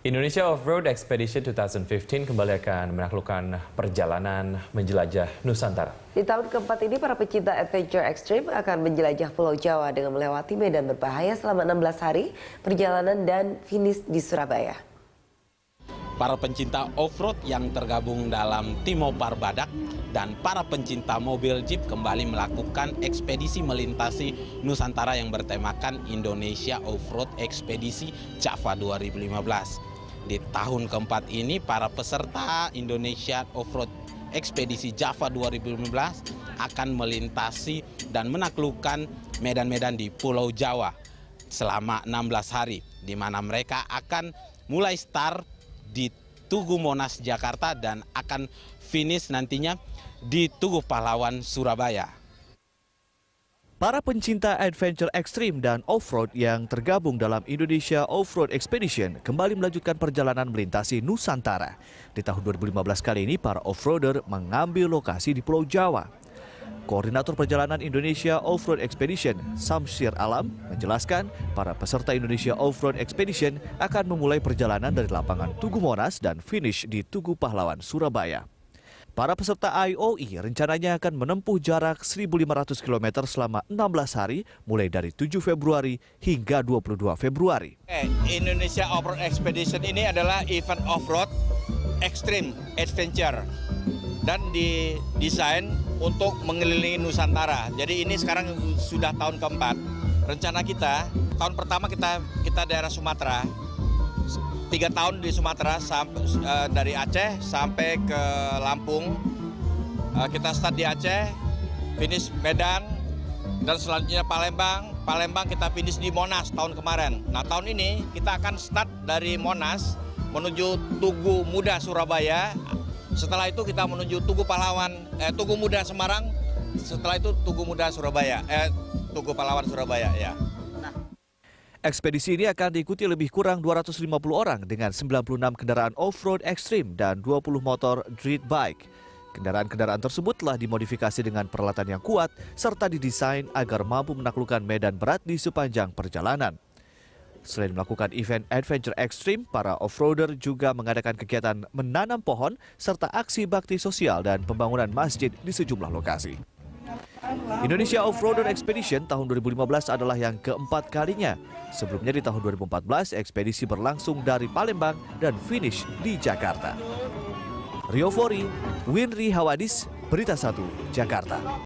Indonesia Off-Road Expedition 2015 kembali akan menaklukkan perjalanan menjelajah Nusantara. Di tahun keempat ini, para pecinta adventure ekstrim akan menjelajah Pulau Jawa dengan melewati medan berbahaya selama 16 hari perjalanan dan finish di Surabaya. Para pencinta off-road yang tergabung dalam tim Mopar Badak dan para pencinta mobil Jeep kembali melakukan ekspedisi melintasi Nusantara yang bertemakan Indonesia Off-Road Expedition Java 2015. Di tahun keempat ini, para peserta Indonesia Off-Road Ekspedisi Java 2015 akan melintasi dan menaklukkan medan-medan di Pulau Jawa selama 16 hari, di mana mereka akan mulai start di Tugu Monas, Jakarta dan akan finish nantinya di Tugu Pahlawan, Surabaya. Para pencinta adventure ekstrim dan off-road yang tergabung dalam Indonesia Off-Road Expedition kembali melanjutkan perjalanan melintasi Nusantara. Di tahun 2015 kali ini, para off-roader mengambil lokasi di Pulau Jawa. Koordinator perjalanan Indonesia Off-Road Expedition, Samsir Alam, menjelaskan para peserta Indonesia Off-Road Expedition akan memulai perjalanan dari lapangan Tugu Monas dan finish di Tugu Pahlawan, Surabaya. Para peserta IOE rencananya akan menempuh jarak 1.500 km selama 16 hari, mulai dari 7 Februari hingga 22 Februari. Indonesia Off-Road Expedition ini adalah event off-road extreme adventure dan didesain untuk mengelilingi Nusantara. Jadi ini sekarang sudah tahun keempat. Rencana kita, tahun pertama kita daerah Sumatera. 3 tahun di Sumatera, dari Aceh sampai ke Lampung. Kita start di Aceh, finish Medan, dan selanjutnya Palembang. Palembang kita finish di Monas tahun kemarin. Nah, tahun ini kita akan start dari Monas menuju Tugu Muda Surabaya. Setelah itu kita menuju Tugu Pahlawan, Tugu Muda Semarang. Setelah itu Tugu Muda Surabaya, Tugu Pahlawan Surabaya ya. Ekspedisi ini akan diikuti lebih kurang 250 orang dengan 96 kendaraan off-road ekstrim dan 20 motor street bike. Kendaraan-kendaraan tersebut telah dimodifikasi dengan peralatan yang kuat serta didesain agar mampu menaklukkan medan berat di sepanjang perjalanan. Selain melakukan event adventure ekstrim, para off-roader juga mengadakan kegiatan menanam pohon serta aksi bakti sosial dan pembangunan masjid di sejumlah lokasi. Indonesia Off-Roader Expedition tahun 2015 adalah yang keempat kalinya. Sebelumnya di tahun 2014, ekspedisi berlangsung dari Palembang dan finish di Jakarta. Rio Fori, Winri Hawadis, Berita 1, Jakarta.